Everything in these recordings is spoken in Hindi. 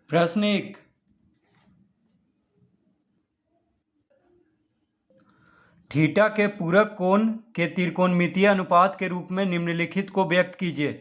प्रश्न 1। थीटा के पूरक कोण के त्रिकोणमितीय अनुपात के रूप में निम्नलिखित को व्यक्त कीजिए।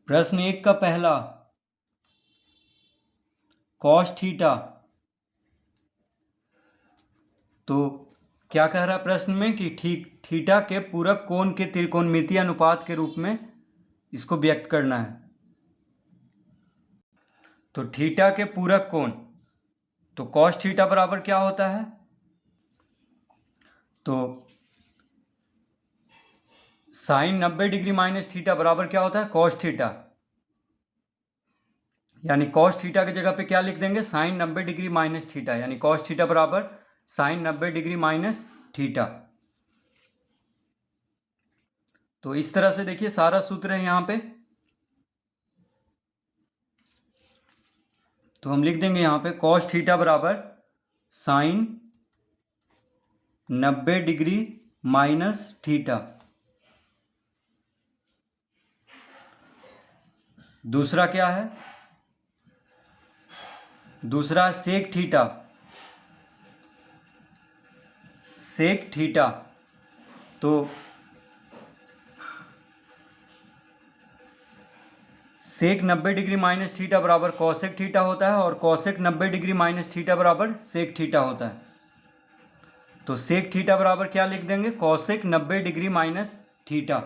प्रश्न 1 का पहला, कॉस थीटा। तो क्या कह रहा है प्रश्न में कि थीटा के पूरक कोण के त्रिकोणमितीय अनुपात के रूप में इसको व्यक्त करना है। तो थीटा के पूरक कोण, तो कॉस थीटा बराबर क्या होता है? तो साइन 90 डिग्री माइनस थीटा बराबर क्या होता है? Cos theta. यानी कॉस थीटा की जगह पे क्या लिख देंगे? साइन 90 डिग्री माइनस थीटा, यानी कॉस थीटा बराबर साइन 90 डिग्री माइनस थीटा। तो इस तरह से देखिए सारा सूत्र है यहां पे। तो हम लिख देंगे यहां पे कॉस थीटा बराबर साइन 90 डिग्री माइनस थीटा। दूसरा क्या है? दूसरा सेक थीटा। सेक थीटा, तो सेक 90 डिग्री माइनस थीटा बराबर कॉसेक थीटा होता है और कॉसेक 90 डिग्री माइनस थीटा बराबर सेक थीटा होता है। तो सेक थीटा बराबर क्या लिख देंगे? Cosec 90 degree minus theta.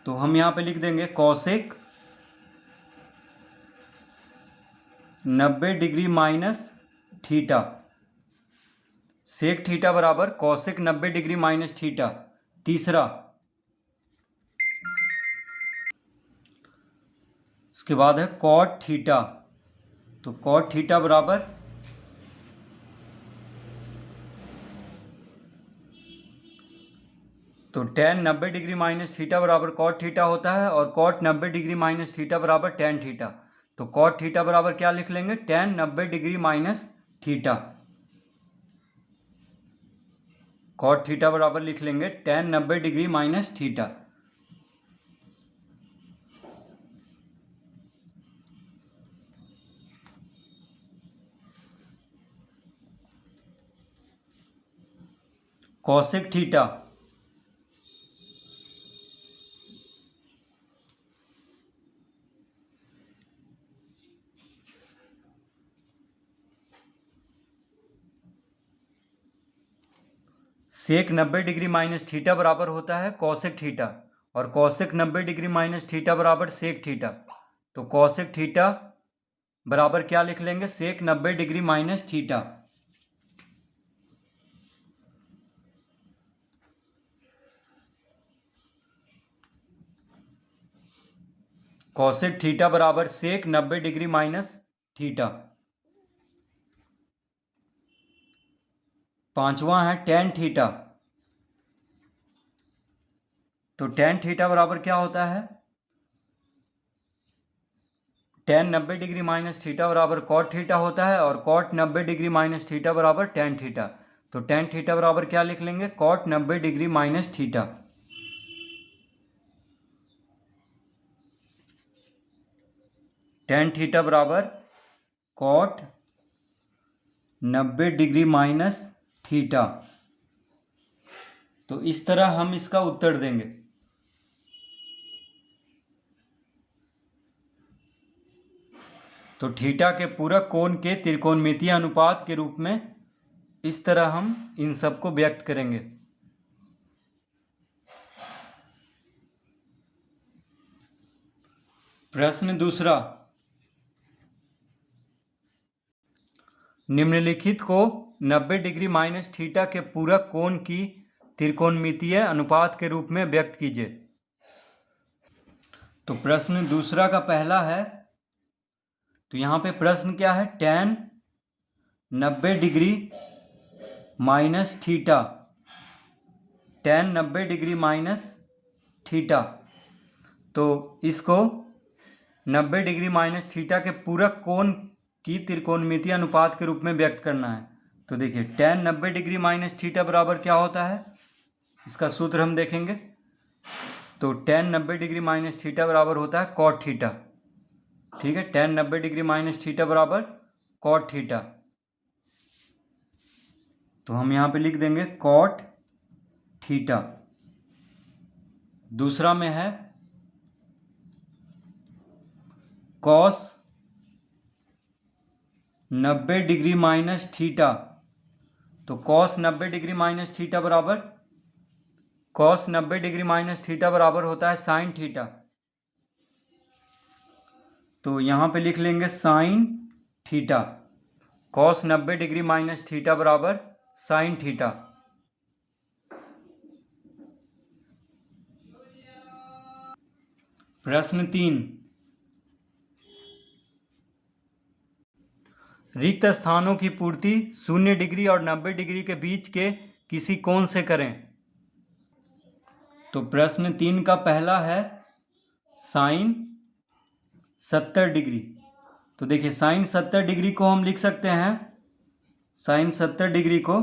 तो हम यहां पे लिख देंगे cosec 90 degree minus theta. Sec theta बराबर कॉसेक 90 डिग्री माइनस थीटा। तीसरा, उसके बाद है कॉट थीटा। तो कॉट थीटा बराबर तो टेन 90 डिग्री माइनस थीटा बराबर कॉट थीटा होता है और कॉट 90 डिग्री माइनस थीटा बराबर टेन थीटा। तो कॉट थीटा बराबर क्या लिख लेंगे? Tan 90 degree minus theta. Cot theta बराबर लिख लेंगे tan 90 degree minus theta. Cosec theta, sec 90 degree minus theta बराबर होता है कॉसेक थीटा और कॉसेक 90 डिग्री माइनस थीटा बराबर सेक थीटा। तो कॉसेक थीटा बराबर क्या लिख लेंगे? Sec 90 degree minus theta. Cosec theta बराबर सेक 90 डिग्री माइनस थीटा। पांचवा है टेन थीटा। तो टेन थीटा बराबर क्या होता है? टेन 90 डिग्री माइनस थीटा बराबर कॉट थीटा होता है और कॉट 90 डिग्री माइनस थीटा बराबर टेन थीटा। तो टेन थीटा बराबर क्या लिख लेंगे? Cot 90 degree minus theta. Tan theta बराबर कॉट 90 डिग्री माइनस थीटा। तो इस तरह हम इसका उत्तर देंगे। तो थीटा के पूरक कोण के त्रिकोणमितीय अनुपात के रूप में इस तरह हम इन सबको व्यक्त करेंगे। प्रश्न दूसरा, निम्नलिखित को 90 डिग्री माइनस थीटा के पूरक कोण की त्रिकोणमितीय अनुपात के रूप में व्यक्त कीजिए। तो प्रश्न दूसरा का पहला है, तो यहां पे प्रश्न क्या है? Tan 90 degree minus theta. Ten 90 degree minus theta. तो इसको 90 डिग्री माइनस थीटा के पूरक कोण की त्रिकोणमितीय अनुपात के रूप में व्यक्त करना है। तो देखिए टेन 90 डिग्री माइनस थीटा बराबर क्या होता है? इसका सूत्र हम देखेंगे। तो टेन 90 डिग्री माइनस थीटा बराबर होता है कॉट थीटा। ठीक है, tan 90 डिग्री माइनस थीटा बराबर cot थीटा। तो हम यहाँ पे लिख देंगे cot थीटा। दूसरा में है cos 90 डिग्री माइनस थीटा। तो cos 90 डिग्री माइनस थीटा बराबर cos 90 डिग्री माइनस थीटा बराबर होता है साइन थीटा। तो यहाँ पे लिख लेंगे sine theta. cos 90 degree minus theta बराबर साइन थीटा। प्रश्न 3, रिक्त स्थानों की पूर्ति 0 डिग्री और 90 डिग्री के बीच के किसी कोण से करें। तो प्रश्न 3 का पहला है साइन 70 डिग्री। तो देखिए साइन 70 डिग्री को हम लिख सकते हैं, साइन 70 डिग्री को,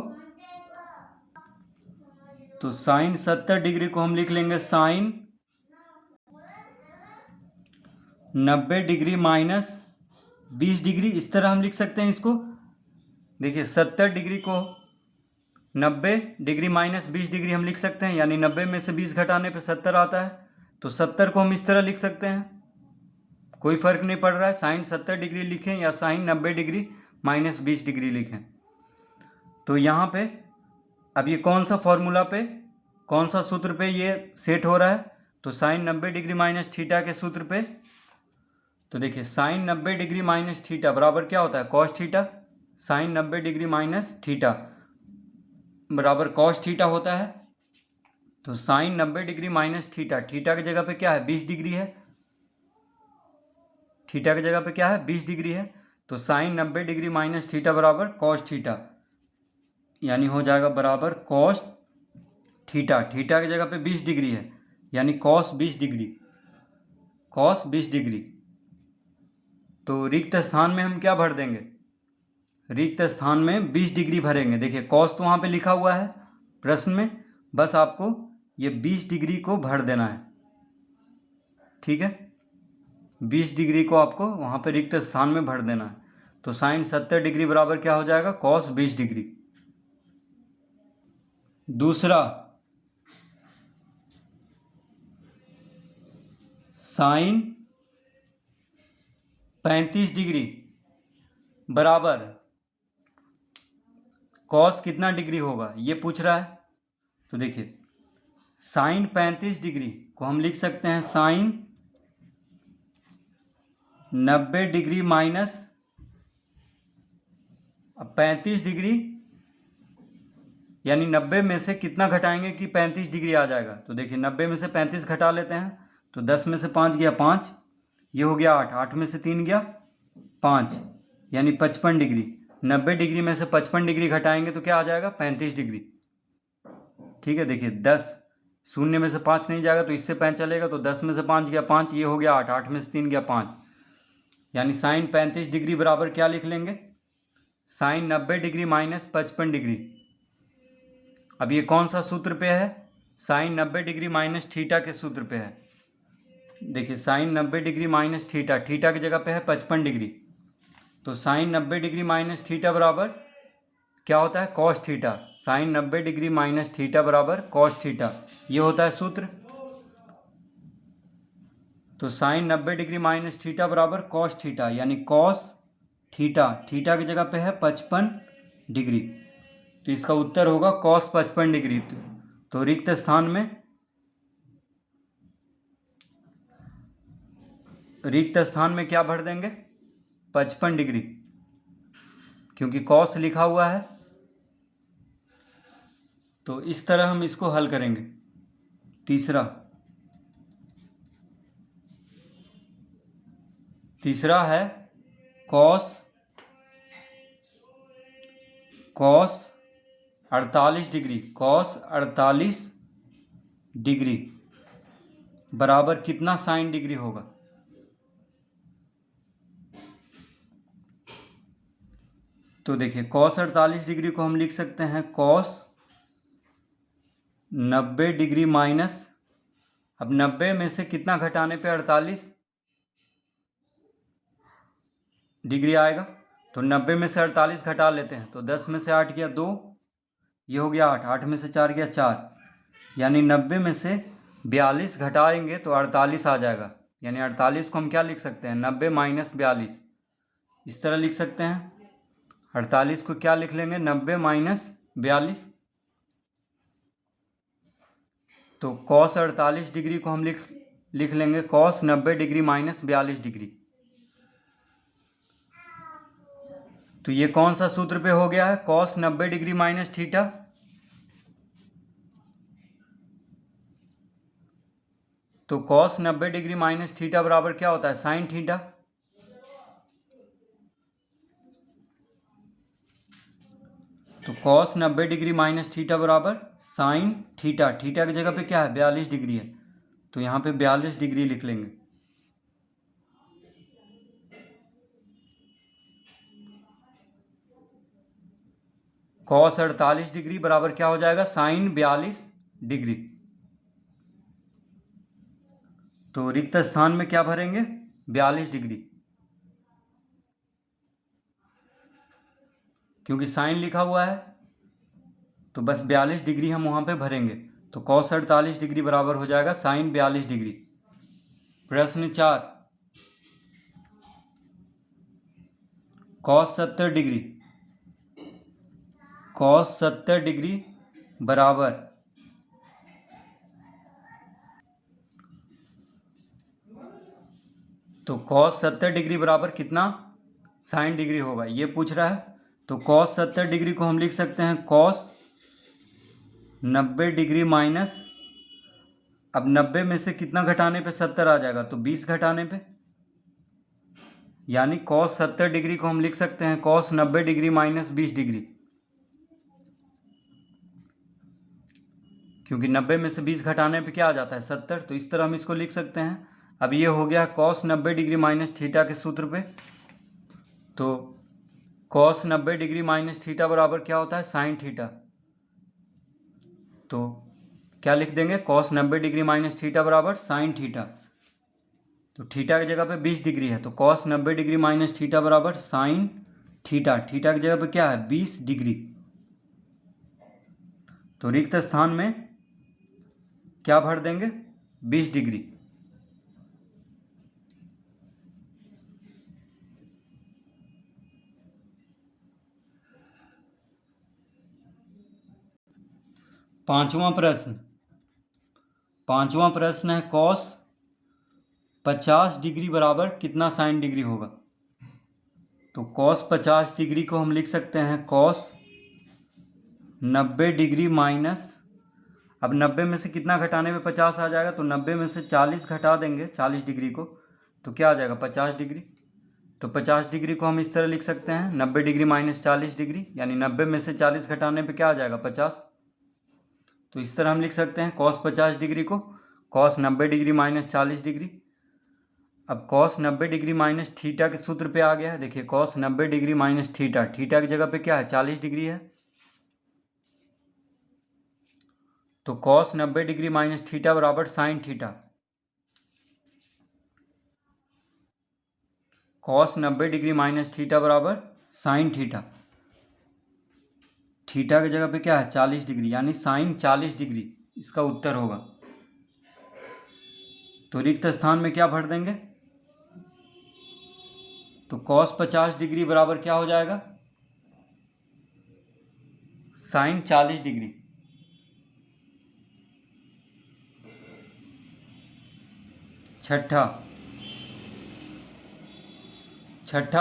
तो साइन 70 डिग्री को हम लिख लेंगे साइन 90 डिग्री माइनस 20 डिग्री। इस तरह हम लिख सकते हैं इसको। देखिए 70 डिग्री को 90 डिग्री माइनस 20 डिग्री हम लिख सकते हैं, यानी 90 में से 20 घटाने पे 70 आता है। तो 70 को हम इस तरह लिख सकते हैं, कोई फ़र्क नहीं पड़ रहा है साइन 70 डिग्री लिखें या साइन 90 डिग्री माइनस 20 डिग्री लिखें। तो यहाँ पे अब ये कौन सा फॉर्मूला पे, कौन सा सूत्र पे ये सेट हो रहा है, तो साइन 90 डिग्री माइनस थीटा के सूत्र पे। तो देखिए साइन 90 डिग्री माइनस थीटा बराबर क्या होता है, cos theta. Sine 90 degree minus theta बराबर कॉस थीटा होता है। तो sine 90 degree minus theta, theta की जगह पे क्या है 20 डिग्री है, थीटा की जगह पे क्या है 20 डिग्री है। तो साइन 90 डिग्री माइनस थीटा बराबर कॉस थीटा, यानी हो जाएगा बराबर कॉस थीटा। थीटा की जगह पे 20 डिग्री है, यानी कॉस 20 डिग्री, कॉस 20 डिग्री। तो रिक्त स्थान में हम क्या भर देंगे, रिक्त स्थान में 20 डिग्री भरेंगे। देखिए कॉस तो वहाँ पे लिखा हुआ है प्रश्न में, बस आपको ये 20 डिग्री को भर देना है। ठीक है, 20 डिग्री को आपको वहाँ पे रिक्त स्थान में भर देना है। तो साइन 70 डिग्री बराबर क्या हो जाएगा, कॉस 20 डिग्री। दूसरा साइन 35 डिग्री बराबर कॉस कितना डिग्री होगा ये पूछ रहा है। तो देखिए साइन 35 डिग्री को हम लिख सकते हैं साइन 90 डिग्री माइनस 35 डिग्री, यानी 90 में से कितना घटाएंगे कि 35 डिग्री आ जाएगा। तो देखिए 90 में से 35 घटा लेते हैं, तो 10 में से 5 गया 5, ये हो गया 8, 8 में से 3 गया 5, यानी 55 डिग्री। 90 डिग्री में से 55 डिग्री घटाएंगे तो क्या आ जाएगा 35 डिग्री। ठीक है, देखिए 10, शून्य में से 5 नहीं जाएगा तो इससे 5 चलेगा, तो 10 में से 5 गया 5, ये हो गया 8, 8 में से 3 गया 5, यानी साइन 35 डिग्री बराबर क्या लिख लेंगे, साइन 90 डिग्री माइनस 55 डिग्री। अब ये कौन सा सूत्र पे है, साइन 90 डिग्री माइनस थीटा के सूत्र पे है। देखिए sine 90 degree minus theta, theta की जगह पे है 55 डिग्री। तो साइन 90 डिग्री माइनस थीटा बराबर क्या होता है, cos theta. Sine 90 degree minus theta बराबर कॉस थीटा, ये होता है सूत्र। तो साइन 90 डिग्री माइनस थीटा बराबर कॉस थीटा, यानी कॉस थीटा, थीटा की जगह पे है 55 डिग्री। तो इसका उत्तर होगा कॉस 55 डिग्री। तो रिक्त स्थान में, रिक्त स्थान में क्या भर देंगे 55 डिग्री, क्योंकि कॉस लिखा हुआ है। तो इस तरह हम इसको हल करेंगे। तीसरा है कॉस 48 डिग्री, कॉस 48 डिग्री बराबर कितना साइन डिग्री होगा। तो देखिए कॉस 48 डिग्री को हम लिख सकते हैं कॉस 90 डिग्री माइनस, अब 90 में से कितना घटाने पे 48, डिग्री आएगा। तो 90 में से 48 घटा लेते हैं, तो 10 में से 8 गया 2, ये हो गया 8, 8 में से 4 गया 4, यानी 90 में से 42 घटाएंगे तो 48 आ जाएगा। यानी 48 को हम क्या लिख सकते हैं, 90 माइनस 42, इस तरह लिख सकते हैं। 48 को क्या लिख लेंगे, 90 माइनस 42। तो कॉस 48 डिग्री को हम लिख लेंगे कॉस 90 डिग्री माइनस 42 डिग्री। तो ये कौन सा सूत्र पे हो गया है, कॉस 90 डिग्री माइनस थीटा। तो कॉस 90 डिग्री माइनस थीटा बराबर क्या होता है, साइन थीटा। तो कॉस 90 डिग्री माइनस थीटा बराबर साइन थीटा। थीटा की जगह पे क्या है, 42 डिग्री है, तो यहाँ पे 42 डिग्री लिख लेंगे। कॉस 48 डिग्री बराबर क्या हो जाएगा, साइन 42 डिग्री। तो रिक्त स्थान में क्या भरेंगे, 42 डिग्री, क्योंकि साइन लिखा हुआ है तो बस 42 डिग्री हम वहाँ पे भरेंगे। तो कॉस 48 डिग्री बराबर हो जाएगा साइन 42 डिग्री। प्रश्न 4, कॉस 70 डिग्री, कॉस 70 डिग्री बराबर तो कॉस 70 डिग्री बराबर कितना, साइन डिग्री होगा, ये पूछ रहा है। तो कॉस 70 डिग्री को हम लिख सकते हैं कॉस 90 डिग्री माइनस, अब 90 में से कितना घटाने पे 70 आ जाएगा, तो 20 घटाने पे, यानी कॉस 70 डिग्री को हम लिख सकते हैं कॉस 90 डिग्री माइनस 20 डिग्री, क्योंकि 90 में से 20 घटाने पे क्या आ जाता है 70। तो इस तरह हम इसको लिख सकते हैं। अब ये हो गया कॉस 90 डिग्री माइनस थीटा के सूत्र पे। तो कॉस 90 डिग्री माइनस थीटा बराबर क्या होता है, साइन थीटा। तो क्या लिख देंगे, कॉस 90 डिग्री माइनस थीटा बराबर साइन थीटा। तो थीटा की जगह पे 20 डिग्री है, तो कॉस 90 डिग्री माइनस थीटा बराबर साइन थीटा। थीटा की जगह पे क्या है, 20 डिग्री। तो रिक्त स्थान में क्या भर देंगे, 20 डिग्री। पांचवा प्रश्न है कॉस 50 डिग्री बराबर कितना साइन डिग्री होगा। तो कॉस 50 डिग्री को हम लिख सकते हैं कॉस 90 डिग्री माइनस, अब 90 में से कितना घटाने पे 50 आ जाएगा, तो 90 में से 40 घटा देंगे 40 डिग्री को, तो क्या आ जाएगा 50 डिग्री। तो 50 डिग्री को हम इस तरह लिख सकते हैं 90 डिग्री माइनस 40 डिग्री, यानी 90 में से 40 घटाने पे क्या आ जाएगा 50। तो इस तरह हम लिख सकते हैं कॉस 50 डिग्री को कॉस 90 डिग्री माइनस 40 डिग्री। अब कॉस 90 डिग्री माइनस थीटा के सूत्र पे आ गया है। देखिए cos 90 degree minus theta, theta की जगह पे क्या है 40 डिग्री है, तो कॉस 90 डिग्री माइनस थीटा बराबर sine theta. Cos 90 degree minus theta बराबर साइन थीटा। थीटा की जगह पे क्या है 40 डिग्री, यानी साइन 40 डिग्री इसका उत्तर होगा। तो रिक्त स्थान में क्या भर देंगे, तो कॉस 50 डिग्री बराबर क्या हो जाएगा, साइन 40 डिग्री। छठा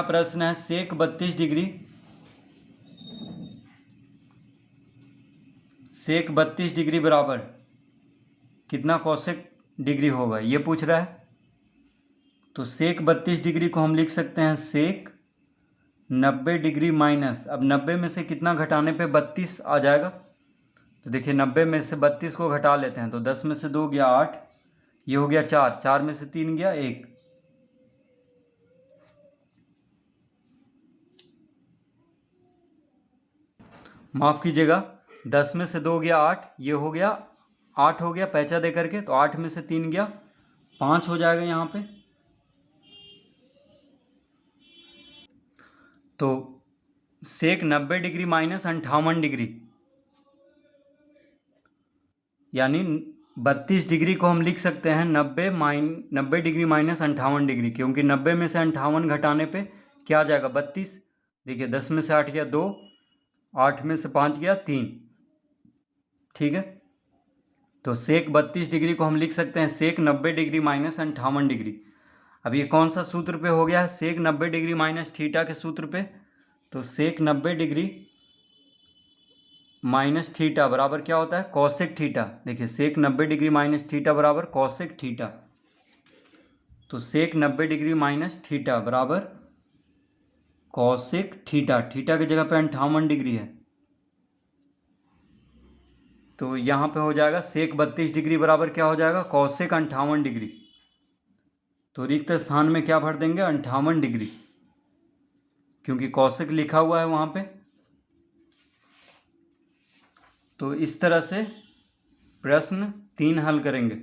प्रश्न है सेक 32 डिग्री, सेक 32 डिग्री बराबर कितना कोसेक डिग्री होगा, ये पूछ रहा है। तो सेक 32 डिग्री को हम लिख सकते हैं सेक 90 डिग्री माइनस, अब 90 में से कितना घटाने पे 32 आ जाएगा, तो देखिए 90 में से 32 को घटा लेते हैं, तो 10 में से 2 गया 8, ये हो गया 4, 4 में से 3 गया 1, माफ़ कीजिएगा 10 में से 2 गया 8, ये हो गया 8 हो गया पैंचा दे करके, तो 8 में से 3 गया 5 हो जाएगा यहाँ पे। तो सेक 90 डिग्री माइनस 58 डिग्री, यानी 32 डिग्री को हम लिख सकते हैं 90 डिग्री माइनस 58 डिग्री, क्योंकि 90 में से 58 घटाने पे क्या आ जाएगा 32। देखिए 10 में से 8 गया 2, 8 में से 5 गया 3, ठीक है। तो सेक 32 डिग्री को हम लिख सकते हैं सेक 90 डिग्री माइनस 58 डिग्री। अब ये कौन सा सूत्र पे हो गया है, सेक 90 डिग्री माइनस थीटा के सूत्र पे। तो सेक 90 डिग्री माइनस थीटा बराबर क्या होता है, कॉसेक थीटा। देखिए सेक 90 डिग्री माइनस थीटा बराबर कॉसेक थीटा। तो सेक 90 डिग्री माइनस थीटा बराबर कॉसेक थीटा। थीटा की जगह पे 58 डिग्री है, तो यहाँ पे हो जाएगा सेक 32 डिग्री बराबर क्या हो जाएगा, कॉसेक 58 डिग्री। तो रिक्त स्थान में क्या भर देंगे, 58 डिग्री, क्योंकि कॉसेक लिखा हुआ है वहाँ पे। तो इस तरह से प्रश्न 3 हल करेंगे।